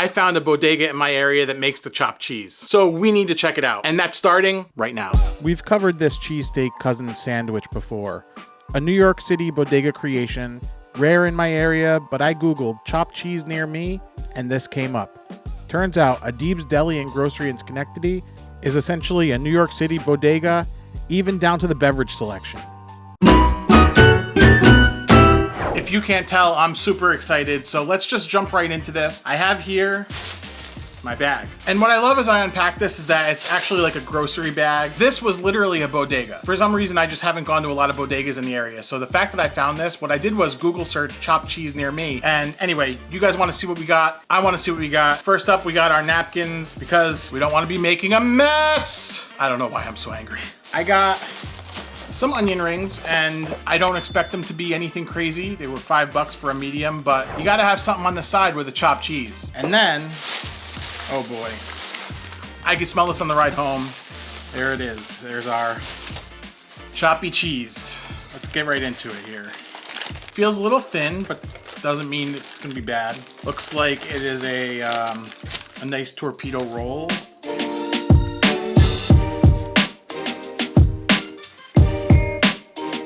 I found a bodega in my area that makes the chopped cheese. So we need to check it out. And that's starting right now. We've covered this cheesesteak cousin sandwich before. A New York City bodega creation, rare in my area, but I Googled chopped cheese near me, and this came up. Turns out Abeeb's Deli and Grocery in Schenectady is essentially a New York City bodega, even down to the beverage selection. If you can't tell, I'm super excited, so let's just jump right into this. I have here my bag. And what I love as I unpack this is that it's actually like a grocery bag. This was literally a bodega. For some reason, I just haven't gone to a lot of bodegas in the area. So the fact that I found this, what I did was Google search chopped cheese near me. And anyway, you guys want to see what we got? I want to see what we got. First up, we got our napkins because we don't want to be making a mess. I don't know why I'm so angry. I got some onion rings, and I don't expect them to be anything crazy. They were $5 for a medium, but you gotta have something on the side with the chopped cheese. And then, oh boy, I could smell this on the ride home. There it is. There's our choppy cheese. Let's get right into it here. Feels a little thin, but doesn't mean it's gonna be bad. Looks like it is a nice torpedo roll.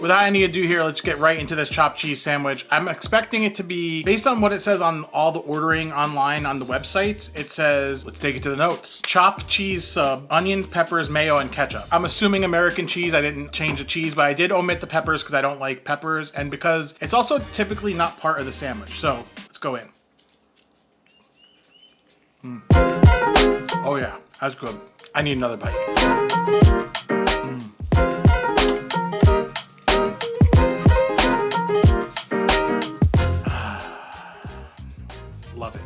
Without any ado here, let's get right into this chopped cheese sandwich. I'm expecting it to be, based on what it says on all the ordering online on the websites, it says, let's take it to the notes. Chopped cheese sub, onions, peppers, mayo, and ketchup. I'm assuming American cheese. I didn't change the cheese, but I did omit the peppers because I don't like peppers and because it's also typically not part of the sandwich. So let's go in. Oh yeah, that's good. I need another bite. Love it.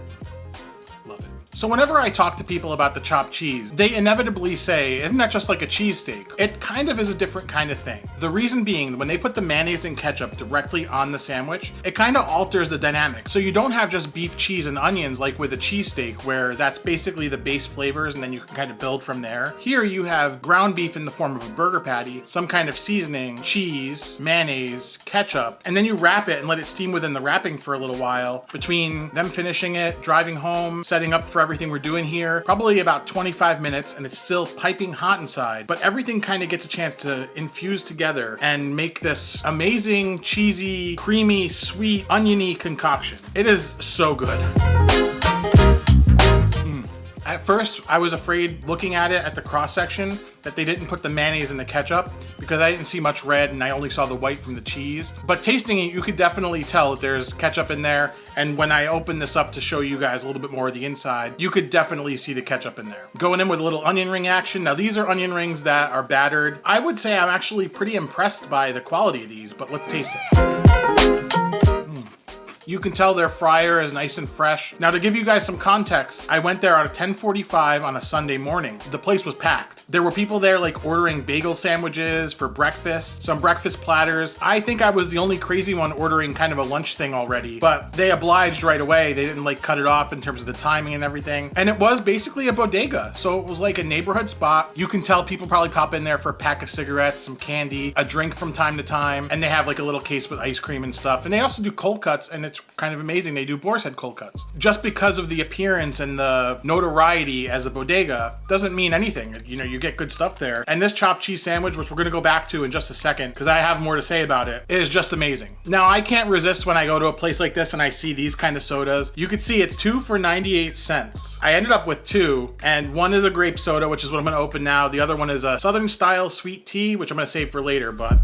Love it. So whenever I talk to people about the chopped cheese, they inevitably say, isn't that just like a cheesesteak? It kind of is a different kind of thing. The reason being, when they put the mayonnaise and ketchup directly on the sandwich, it kind of alters the dynamic. So you don't have just beef, cheese, and onions like with a cheesesteak, where that's basically the base flavors and then you can kind of build from there. Here you have ground beef in the form of a burger patty, some kind of seasoning, cheese, mayonnaise, ketchup, and then you wrap it and let it steam within the wrapping for a little while. Between them finishing it, driving home, setting up for everything we're doing here, probably about 25 minutes, and it's still piping hot inside, but everything kind of gets a chance to infuse together and make this amazing, cheesy, creamy, sweet, oniony concoction. It is so good. At first, I was afraid looking at it at the cross section that they didn't put the mayonnaise and the ketchup because I didn't see much red and I only saw the white from the cheese. But tasting it, you could definitely tell that there's ketchup in there. And when I open this up to show you guys a little bit more of the inside, you could definitely see the ketchup in there. Going in with a little onion ring action. Now these are onion rings that are battered. I would say I'm actually pretty impressed by the quality of these, but let's taste it. You can tell their fryer is nice and fresh. Now to give you guys some context, I went there at 10:45 on a Sunday morning. The place was packed. There were people there like ordering bagel sandwiches for breakfast, some breakfast platters. I think I was the only crazy one ordering kind of a lunch thing already, but they obliged right away. They didn't like cut it off in terms of the timing and everything. And it was basically a bodega. So it was like a neighborhood spot. You can tell people probably pop in there for a pack of cigarettes, some candy, a drink from time to time. And they have like a little case with ice cream and stuff. And they also do cold cuts, and it's kind of amazing. They do boar's head cold cuts. Just because of the appearance and the notoriety as a bodega doesn't mean anything. You know, you get good stuff there. And this chopped cheese sandwich, which we're gonna go back to in just a second, because I have more to say about it, is just amazing. Now, I can't resist when I go to a place like this and I see these kind of sodas. You can see it's 2 for 98 cents. I ended up with 2, and one is a grape soda, which is what I'm gonna open now. The other one is a Southern style sweet tea, which I'm gonna save for later, but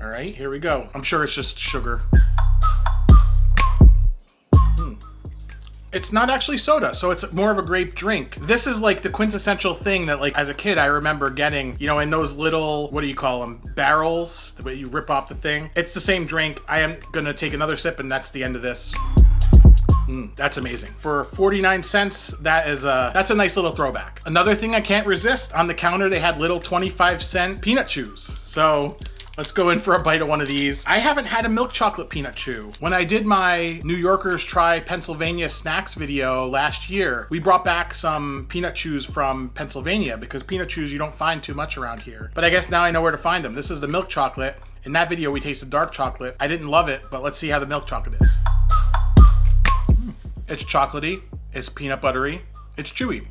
all right, here we go. I'm sure it's just sugar. It's not actually soda, so it's more of a grape drink. This is like the quintessential thing that, like, as a kid, I remember getting, you know, in those little, what do you call them, barrels, the way you rip off the thing. It's the same drink. I am gonna take another sip, and that's the end of this. That's amazing. For 49 cents, that's a nice little throwback. Another thing I can't resist, on the counter they had little 25-cent peanut chews. So let's go in for a bite of one of these. I haven't had a milk chocolate peanut chew. When I did my New Yorkers Try Pennsylvania Snacks video last year, we brought back some peanut chews from Pennsylvania because peanut chews you don't find too much around here. But I guess now I know where to find them. This is the milk chocolate. In that video, we tasted dark chocolate. I didn't love it, but let's see how the milk chocolate is. It's chocolatey, it's peanut buttery, it's chewy.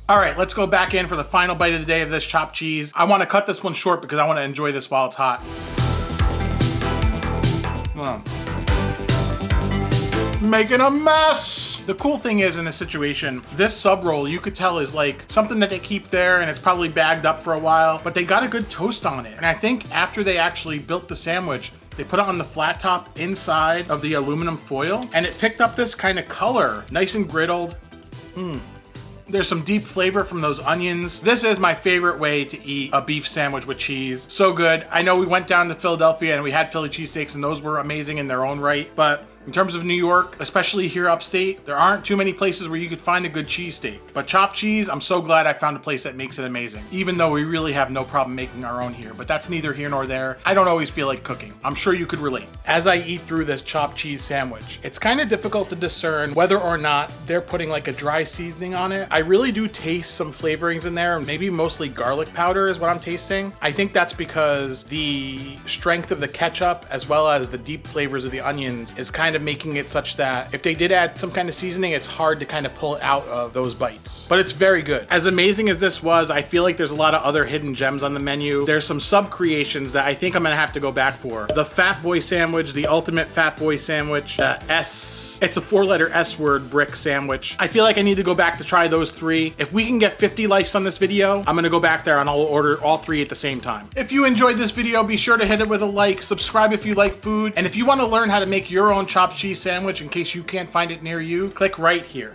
All right, let's go back in for the final bite of the day of this chopped cheese. I want to cut this one short because I want to enjoy this while it's hot. Making a mess. The cool thing is, in this situation, this sub roll you could tell is like something that they keep there and it's probably bagged up for a while, but they got a good toast on it. And I think after they actually built the sandwich, they put it on the flat top inside of the aluminum foil and it picked up this kind of color, nice and griddled. There's some deep flavor from those onions. This is my favorite way to eat a beef sandwich with cheese. So good. I know we went down to Philadelphia and we had Philly cheesesteaks and those were amazing in their own right, but in terms of New York, especially here upstate, there aren't too many places where you could find a good cheesesteak. But chopped cheese, I'm so glad I found a place that makes it amazing, even though we really have no problem making our own here. But that's neither here nor there. I don't always feel like cooking. I'm sure you could relate. As I eat through this chopped cheese sandwich, it's kind of difficult to discern whether or not they're putting like a dry seasoning on it. I really do taste some flavorings in there, maybe mostly garlic powder is what I'm tasting. I think that's because the strength of the ketchup as well as the deep flavors of the onions is kind of making it such that if they did add some kind of seasoning, it's hard to kind of pull it out of those bites. But it's very good. As amazing as this was, I feel like there's a lot of other hidden gems on the menu. There's some sub creations that I think I'm gonna have to go back for. The Fat Boy sandwich, the ultimate Fat Boy sandwich, it's a 4-letter S word brick sandwich. I feel like I need to go back to try those 3. If we can get 50 likes on this video, I'm gonna go back there and I'll order all 3 at the same time. If you enjoyed this video, be sure to hit it with a like, subscribe if you like food, and if you wanna learn how to make your own chopped cheese sandwich in case you can't find it near you, click right here.